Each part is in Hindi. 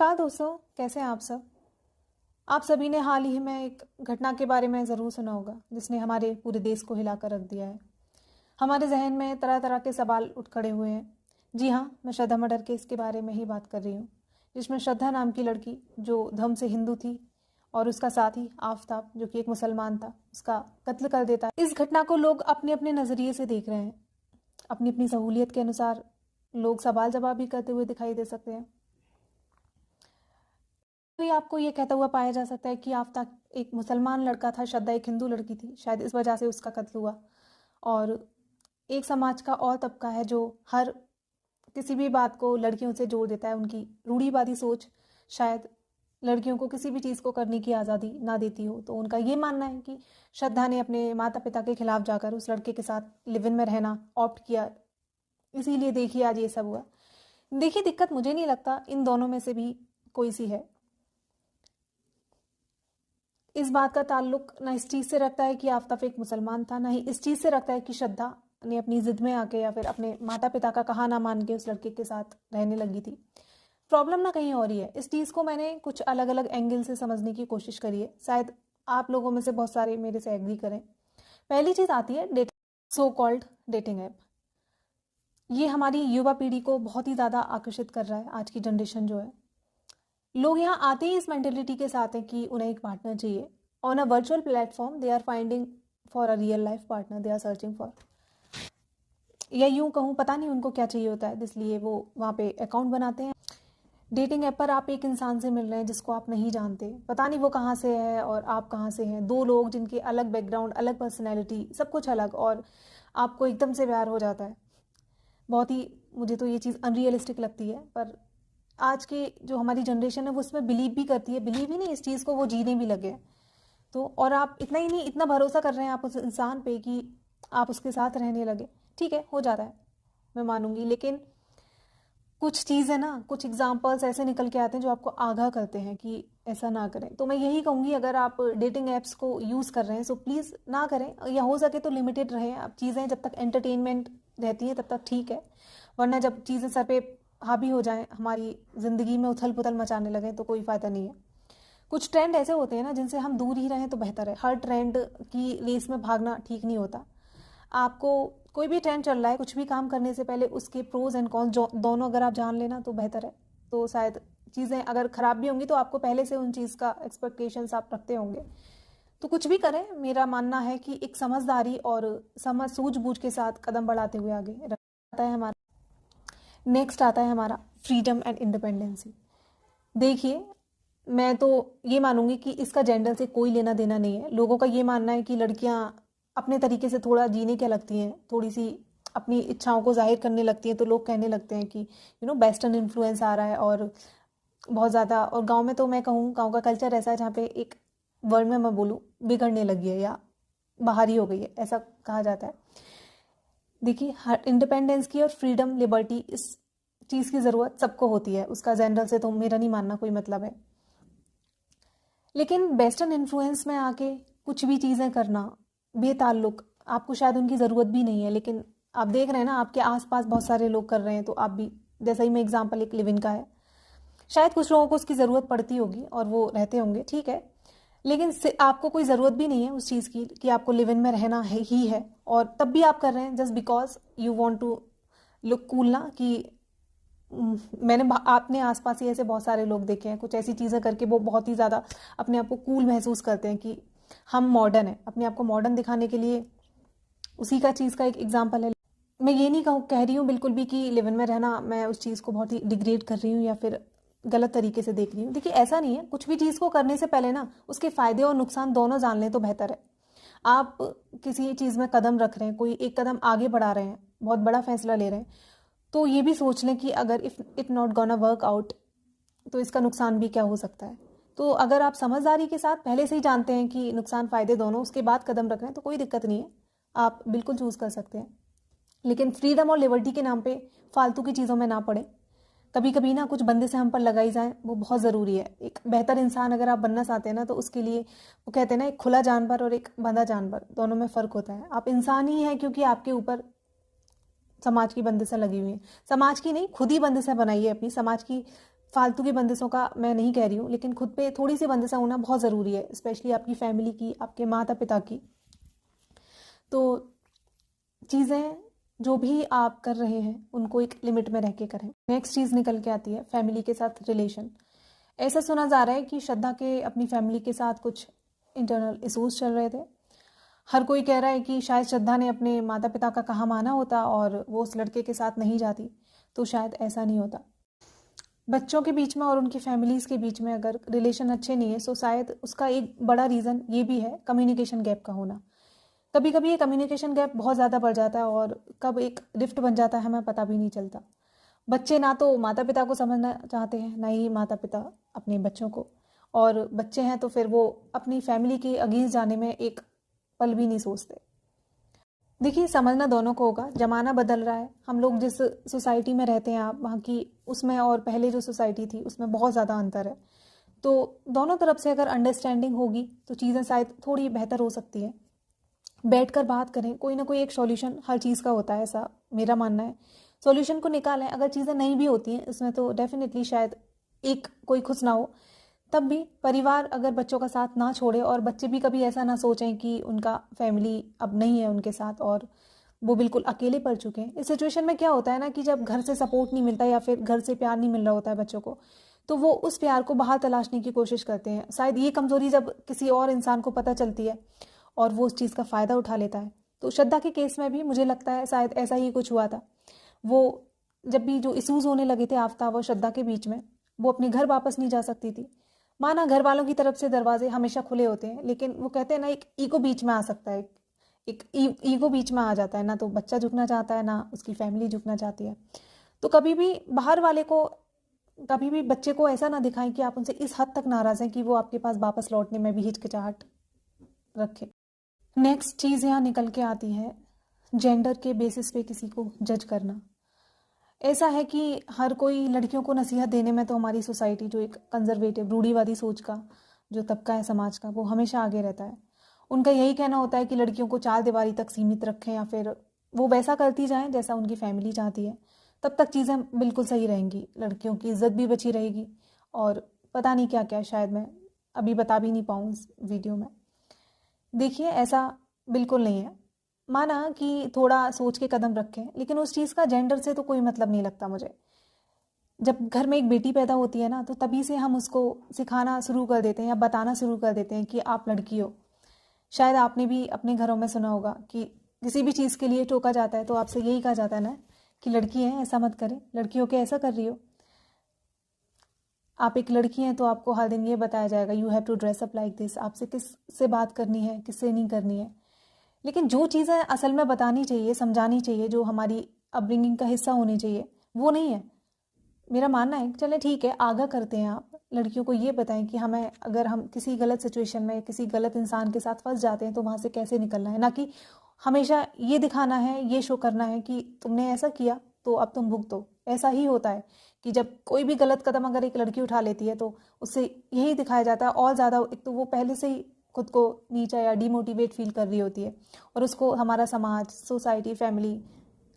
नमस्कार दोस्तों, कैसे हैं आप सब। आप सभी ने हाल ही में एक घटना के बारे में ज़रूर सुना होगा जिसने हमारे पूरे देश को हिलाकर रख दिया है। हमारे जहन में तरह तरह के सवाल उठ खड़े हुए हैं। जी हाँ, मैं श्रद्धा मर्डर केस के बारे में ही बात कर रही हूँ, जिसमें श्रद्धा नाम की लड़की जो धर्म से हिंदू थी और उसका साथी आफ्ताब जो कि एक मुसलमान था, उसका कत्ल कर देता है। इस घटना को लोग अपने अपने नज़रिए से देख रहे हैं। अपनी अपनी सहूलियत के अनुसार लोग सवाल जवाब भी करते हुए दिखाई दे सकते हैं। कोई आपको ये कहता हुआ पाया जा सकता है कि आफ्ताब एक मुसलमान लड़का था, श्रद्धा एक हिंदू लड़की थी, शायद इस वजह से उसका कत्ल हुआ। और एक समाज का और तबका है जो हर किसी भी बात को लड़कियों से जोड़ देता है। उनकी रूढ़िवादी सोच शायद लड़कियों को किसी भी चीज़ को करने की आज़ादी ना देती हो। तो उनका ये मानना है कि श्रद्धा ने अपने माता पिता के खिलाफ जाकर उस लड़के के साथ लिव इन में रहना ऑप्ट किया, इसीलिए देखिए आज ये सब हुआ। देखिए, दिक्कत मुझे नहीं लगता इन दोनों में से भी कोई सी है। इस बात का ताल्लुक ना इस चीज़ से रखता है कि आफ्ताब एक मुसलमान था, ना ही इस चीज़ से रखता है कि श्रद्धा ने अपनी जिद में आके या फिर अपने माता पिता का कहा ना मान के उस लड़के के साथ रहने लगी थी। प्रॉब्लम ना कहीं और ही है। इस चीज़ को मैंने कुछ अलग अलग एंगल से समझने की कोशिश करी है, शायद आप लोगों में से बहुत सारे मेरे से एग्री करें। पहली चीज़ आती है dating, so called dating app. ये हमारी युवा पीढ़ी को बहुत ही ज़्यादा आकर्षित कर रहा है। आज की जनरेशन जो है, लोग यहाँ आते ही इस मेंटेलिटी के साथ हैं कि उन्हें एक पार्टनर चाहिए। On a virtual platform they are finding for a real life partner, they are searching for, या यूँ कहूँ पता नहीं उनको क्या चाहिए होता है, इसलिए वो वहाँ पे अकाउंट बनाते हैं। डेटिंग ऐप पर आप एक इंसान से मिल रहे हैं जिसको आप नहीं जानते, पता नहीं वो कहाँ से है और आप कहाँ से हैं। दो लोग जिनके अलग बैकग्राउंड, अलग पर्सनैलिटी, सब कुछ अलग, और आपको एकदम से प्यार हो जाता है। बहुत ही, मुझे तो ये चीज़ अनरियलिस्टिक लगती है, पर आज की जो हमारी जनरेशन है वो इसमें बिलीव भी करती है। बिलीव ही नहीं, इस चीज़ को वो जीने भी लगे। तो और आप इतना ही नहीं, इतना भरोसा कर रहे हैं आप उस इंसान पे कि आप उसके साथ रहने लगे। ठीक है, हो जाता है, मैं मानूंगी, लेकिन कुछ चीज़ें ना, कुछ एग्जाम्पल्स ऐसे निकल के आते हैं जो आपको आगाह करते हैं कि ऐसा ना करें। तो मैं यही कहूँगी, अगर आप डेटिंग ऐप्स को यूज़ कर रहे हैं सो प्लीज़ ना करें, या हो सके तो लिमिटेड रहें। अब चीज़ें जब तक एंटरटेनमेंट रहती हैं तब तक ठीक है, वरना जब चीज़ें सर पे हावी हो जाएं, हमारी ज़िंदगी में उथल पुथल मचाने लगें, तो कोई फ़ायदा नहीं है। कुछ ट्रेंड ऐसे होते हैं ना जिनसे हम दूर ही रहें तो बेहतर है। हर ट्रेंड की रेस में भागना ठीक नहीं होता। आपको कोई भी ट्रेंड चल रहा है, कुछ भी काम करने से पहले उसके प्रोज एंड कॉन्स दोनों अगर आप जान लेना तो बेहतर है। तो शायद चीज़ें अगर ख़राब भी होंगी तो आपको पहले से उन चीज़ का एक्सपेक्टेशंस आप रखते होंगे। तो कुछ भी करें, मेरा मानना है कि एक समझदारी और समझ सूझबूझ के साथ कदम बढ़ाते हुए आगे आता है। हमारा नेक्स्ट आता है हमारा फ्रीडम एंड इंडिपेंडेंसी। देखिए, मैं तो ये मानूंगी कि इसका जेंडर से कोई लेना देना नहीं है। लोगों का ये मानना है कि लड़कियां अपने तरीके से थोड़ा जीने क्या लगती हैं, थोड़ी सी अपनी इच्छाओं को जाहिर करने लगती हैं, तो लोग कहने लगते हैं कि वेस्टर्न इन्फ्लुएंस आ रहा है और बहुत ज़्यादा। और गांव में तो मैं कहूँ, गांव का कल्चर ऐसा है जहाँ पे एक वर्ड में मैं बोलूँ बिगड़ने लगी है या बाहरी हो गई है, ऐसा कहा जाता है। देखिए, हर इंडिपेंडेंस की और फ्रीडम, लिबर्टी, इस चीज़ की ज़रूरत सबको होती है। उसका जेंडर से तो मेरा नहीं मानना कोई मतलब है। लेकिन वेस्टर्न इन्फ्लुएंस में आके कुछ भी चीज़ें करना बेताल्लुक, आपको शायद उनकी ज़रूरत भी नहीं है, लेकिन आप देख रहे हैं ना आपके आसपास बहुत सारे लोग कर रहे हैं, तो आप भी, जैसा ही मैं एग्जांपल एक लिव इन का है, शायद कुछ लोगों को उसकी ज़रूरत पड़ती होगी और वो रहते होंगे, ठीक है, लेकिन आपको कोई ज़रूरत भी नहीं है उस चीज़ की कि आपको लिव इन में रहना है ही है, और तब भी आप कर रहे हैं just because you want to look cool ना। कि मैंने अपने आसपास ही ऐसे बहुत सारे लोग देखे हैं, कुछ ऐसी चीज़ें करके वो बहुत ही ज़्यादा अपने आप को कूल महसूस करते हैं कि हम मॉडर्न हैं, अपने आप को मॉडर्न दिखाने के लिए। उसी का चीज़ का एक एग्जांपल है। मैं ये नहीं कह रही हूँ बिल्कुल भी कि लिव इन में रहना, मैं उस चीज़ को बहुत ही डिग्रेड कर रही हूँ या फिर गलत तरीके से देख रही हूँ। देखिए, ऐसा नहीं है, कुछ भी चीज़ को करने से पहले ना उसके फ़ायदे और नुकसान दोनों जान लें तो बेहतर है। आप किसी चीज़ में कदम रख रहे हैं, कोई एक कदम आगे बढ़ा रहे हैं, बहुत बड़ा फैसला ले रहे हैं, तो ये भी सोच लें कि अगर it not gonna work out तो इसका नुकसान भी क्या हो सकता है। तो अगर आप समझदारी के साथ पहले से ही जानते हैं कि नुकसान फ़ायदे दोनों, उसके बाद कदम रख रहे हैं, तो कोई दिक्कत नहीं है, आप बिल्कुल चूज़ कर सकते हैं। लेकिन फ्रीडम और लिबर्टी के नाम पे फालतू की चीज़ों में ना पड़े। कभी कभी ना कुछ बंदे से हम पर लगाई जाए, वो बहुत ज़रूरी है। एक बेहतर इंसान अगर आप बनना चाहते हैं ना, तो उसके लिए वो कहते हैं ना, एक खुला जानवर और एक बंधा जानवर, दोनों में फ़र्क होता है। आप इंसान ही हैं क्योंकि आपके ऊपर समाज की बंदिशें लगी हुई हैं। समाज की नहीं, खुद ही बंदिशें बनाई है अपनी। समाज की फालतू की बंदिशों का मैं नहीं कह रही हूँ, लेकिन खुद पे थोड़ी सी बंदिशें होना बहुत ज़रूरी है, स्पेशली आपकी फैमिली की, आपके माता पिता की। तो चीज़ें जो भी आप कर रहे हैं उनको एक लिमिट में रह के करें। नेक्स्ट चीज़ निकल के आती है फैमिली के साथ रिलेशन। ऐसा सुना जा रहा है कि श्रद्धा के अपनी फैमिली के साथ कुछ इंटरनल इशूज़ चल रहे थे। हर कोई कह रहा है कि शायद श्रद्धा ने अपने माता पिता का कहा माना होता और वो उस लड़के के साथ नहीं जाती, तो शायद ऐसा नहीं होता। बच्चों के बीच में और उनकी फैमिलीज़ के बीच में अगर रिलेशन अच्छे नहीं है, तो शायद उसका एक बड़ा रीज़न ये भी है कम्युनिकेशन गैप का होना। कभी कभी ये कम्युनिकेशन गैप बहुत ज़्यादा बढ़ जाता है और कब एक रिफ्ट बन जाता है हमें पता भी नहीं चलता। बच्चे ना तो माता पिता को समझना चाहते हैं, ना ही माता पिता अपने बच्चों को, और बच्चे हैं तो फिर वो अपनी फैमिली के अगेंस्ट जाने में एक पल भी नहीं सोचते। देखिए, समझना दोनों को होगा, ज़माना बदल रहा है। हम लोग जिस सोसाइटी में रहते हैं आप वहाँ की, उसमें और पहले जो सोसाइटी थी उसमें बहुत ज़्यादा अंतर है। तो दोनों तरफ से अगर अंडरस्टैंडिंग होगी तो चीज़ें शायद थोड़ी बेहतर हो सकती हैं। बैठकर बात करें, कोई ना कोई एक सॉल्यूशन हर चीज़ का होता है, ऐसा मेरा मानना है। सॉल्यूशन को निकालें। अगर चीज़ें नहीं भी होती हैं इसमें तो डेफिनेटली शायद एक कोई खुश ना हो, तब भी परिवार अगर बच्चों का साथ ना छोड़े और बच्चे भी कभी ऐसा ना सोचें कि उनका फैमिली अब नहीं है उनके साथ और वो बिल्कुल अकेले पड़ चुके हैं। इस सिचुएशन में क्या होता है ना कि जब घर से सपोर्ट नहीं मिलता या फिर घर से प्यार नहीं मिल रहा होता है बच्चों को, तो वो उस प्यार को बाहर तलाशने की कोशिश करते हैं। शायद ये कमज़ोरी जब किसी और इंसान को पता चलती है और वो उस चीज़ का फ़ायदा उठा लेता है। तो श्रद्धा के केस में भी मुझे लगता है शायद ऐसा ही कुछ हुआ था। वो जब भी जो इशूज़ होने लगे थे आफ्ताब और श्रद्धा के बीच में, वो अपने घर वापस नहीं जा सकती थी। माना घर वालों की तरफ से दरवाजे हमेशा खुले होते हैं, लेकिन वो कहते हैं ना एक ईगो बीच में आ सकता है, एक ईगो बीच में आ जाता है ना, तो बच्चा झुकना चाहता है ना उसकी फैमिली झुकना चाहती है। तो कभी भी बाहर वाले को, कभी भी बच्चे को ऐसा ना दिखाएं कि आप उनसे इस हद तक नाराज़ हैं कि वो आपके पास वापस लौटने में भी हिचकिचाहट रखें। नेक्स्ट चीज़ यहाँ निकल के आती है जेंडर के बेसिस पे किसी को जज करना। ऐसा है कि हर कोई लड़कियों को नसीहत देने में, तो हमारी सोसाइटी जो एक कंजर्वेटिव रूढ़िवादी सोच का जो तबका है समाज का, वो हमेशा आगे रहता है। उनका यही कहना होता है कि लड़कियों को चार दीवारी तक सीमित रखें या फिर वो वैसा करती जाएं जैसा उनकी फैमिली चाहती है, तब तक चीज़ें बिल्कुल सही रहेंगी, लड़कियों की इज्जत भी बची रहेगी और पता नहीं क्या क्या, शायद मैं अभी बता भी नहीं पाऊँ इस वीडियो में। देखिए, ऐसा बिल्कुल नहीं है। माना कि थोड़ा सोच के कदम रखें, लेकिन उस चीज़ का जेंडर से तो कोई मतलब नहीं लगता मुझे। जब घर में एक बेटी पैदा होती है ना, तो तभी से हम उसको सिखाना शुरू कर देते हैं या बताना शुरू कर देते हैं कि आप लड़की हो। शायद आपने भी अपने घरों में सुना होगा कि किसी भी चीज़ के लिए टोका जाता है तो आपसे यही कहा जाता है ना कि लड़की है ऐसा मत करें, लड़की हो के ऐसा कर रही हो। आप एक लड़की हैं तो आपको हर दिन ये बताया जाएगा you have to dress up like this, आपसे किस से बात करनी है, किससे नहीं करनी है। लेकिन जो चीज़ें असल में बतानी चाहिए, समझानी चाहिए, जो हमारी अपब्रिंगिंग का हिस्सा होनी चाहिए, वो नहीं है। मेरा मानना है चलें ठीक है, आगाह करते हैं आप लड़कियों को ये बताएं कि हमें अगर हम किसी गलत सिचुएशन में किसी गलत इंसान के साथ फंस जाते हैं तो वहाँ से कैसे निकलना है, ना कि हमेशा ये दिखाना है, ये शो करना है कि तुमने ऐसा किया तो अब तुम भुगतो। ऐसा ही होता है कि जब कोई भी गलत कदम अगर एक लड़की उठा लेती है तो उससे यही दिखाया जाता है और ज़्यादा, एक तो वो पहले से ही खुद को नीचा या डिमोटिवेट फील कर रही होती है और उसको हमारा समाज, सोसाइटी, फैमिली,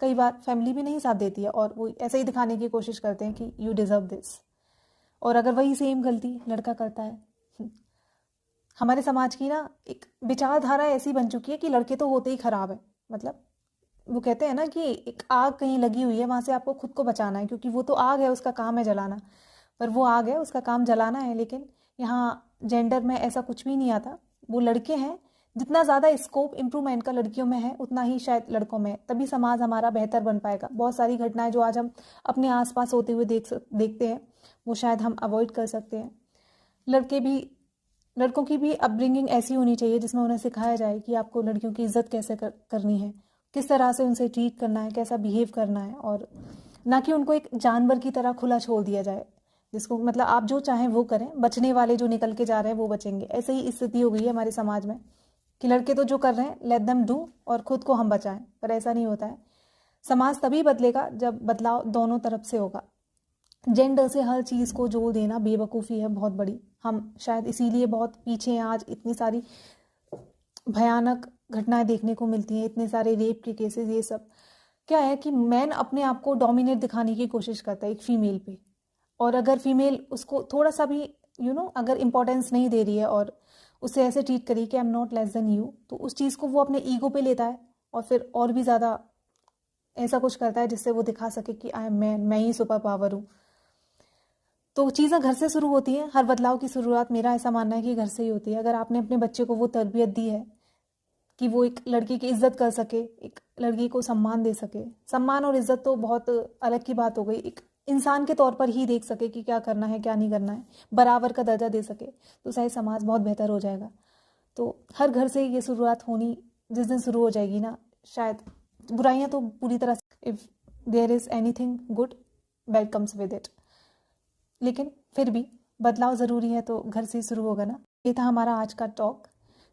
कई बार फैमिली भी नहीं साथ देती है और वो ऐसे ही दिखाने की कोशिश करते हैं कि यू डिज़र्व दिस। और अगर वही सेम गलती लड़का करता है, हमारे समाज की ना एक विचारधारा ऐसी बन चुकी है कि लड़के तो होते ही खराब है। मतलब वो कहते हैं ना कि एक आग कहीं लगी हुई है, वहाँ से आपको खुद को बचाना है, क्योंकि वो तो आग है, उसका काम है जलाना, पर वो आग है, उसका काम जलाना है। लेकिन यहाँ जेंडर में ऐसा कुछ भी नहीं आता। वो लड़के हैं, जितना ज़्यादा स्कोप इम्प्रूवमेंट का लड़कियों में है उतना ही शायद लड़कों में है, तभी समाज हमारा बेहतर बन पाएगा। बहुत सारी घटनाएं जो आज हम अपने आसपास होते हुए देखते हैं वो शायद हम अवॉइड कर सकते हैं। लड़कों की भी अपब्रिंगिंग ऐसी होनी चाहिए जिसमें उन्हें सिखाया जाए कि आपको लड़कियों की इज्जत कैसे करनी है, किस तरह से उनसे ट्रीट करना है, कैसा बिहेव करना है, और ना कि उनको एक जानवर की तरह खुला छोड़ दिया जाए जिसको मतलब आप जो चाहें वो करें, बचने वाले जो निकल के जा रहे हैं वो बचेंगे। ऐसे ही स्थिति हो गई है हमारे समाज में कि लड़के तो जो कर रहे हैं लेट देम डू और खुद को हम बचाएं, पर ऐसा नहीं होता है। समाज तभी बदलेगा जब बदलाव दोनों तरफ से होगा। जेंडर से हर चीज़ को जोड़ देना बेवकूफ़ी है बहुत बड़ी। हम शायद इसीलिए बहुत पीछे हैं आज, इतनी सारी भयानक घटनाएं देखने को मिलती हैं, इतने सारे रेप के केसेस। ये सब क्या है कि मैन अपने आप को डोमिनेट दिखाने की कोशिश करता है एक फीमेल पे। और अगर फीमेल उसको थोड़ा सा भी अगर इम्पोर्टेंस नहीं दे रही है और उसे ऐसे ट्रीट करी कि I am not less than you, तो उस चीज़ को वो अपने ईगो पे लेता है और फिर और भी ज़्यादा ऐसा कुछ करता है जिससे वो दिखा सके कि आई एम मैन, मैं ही सुपर पावर हूँ। तो चीज़ें घर से शुरू होती हैं। हर बदलाव की शुरुआत, मेरा ऐसा मानना है कि घर से ही होती है। अगर आपने अपने बच्चे को वो तरबियत दी है कि वो एक लड़की की इज्जत कर सके, एक लड़की को सम्मान दे सके, सम्मान और इज्जत तो बहुत अलग की बात हो गई, एक इंसान के तौर पर ही देख सके कि क्या करना है क्या नहीं करना है, बराबर का दर्जा दे सके, तो शायद समाज बहुत बेहतर हो जाएगा। तो हर घर से ये शुरुआत होनी जिस दिन शुरू हो जाएगी ना, शायद बुराइयां तो पूरी तरह, if there is anything good bad comes with it, लेकिन फिर भी बदलाव ज़रूरी है तो घर से ही शुरू होगा ना। ये था हमारा आज का टॉक।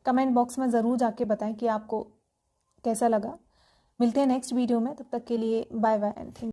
कमेंट बॉक्स में ज़रूर जाके बताएं कि आपको कैसा लगा। मिलते हैं नेक्स्ट वीडियो में, तब तक के लिए बाय बाय एंड थैंक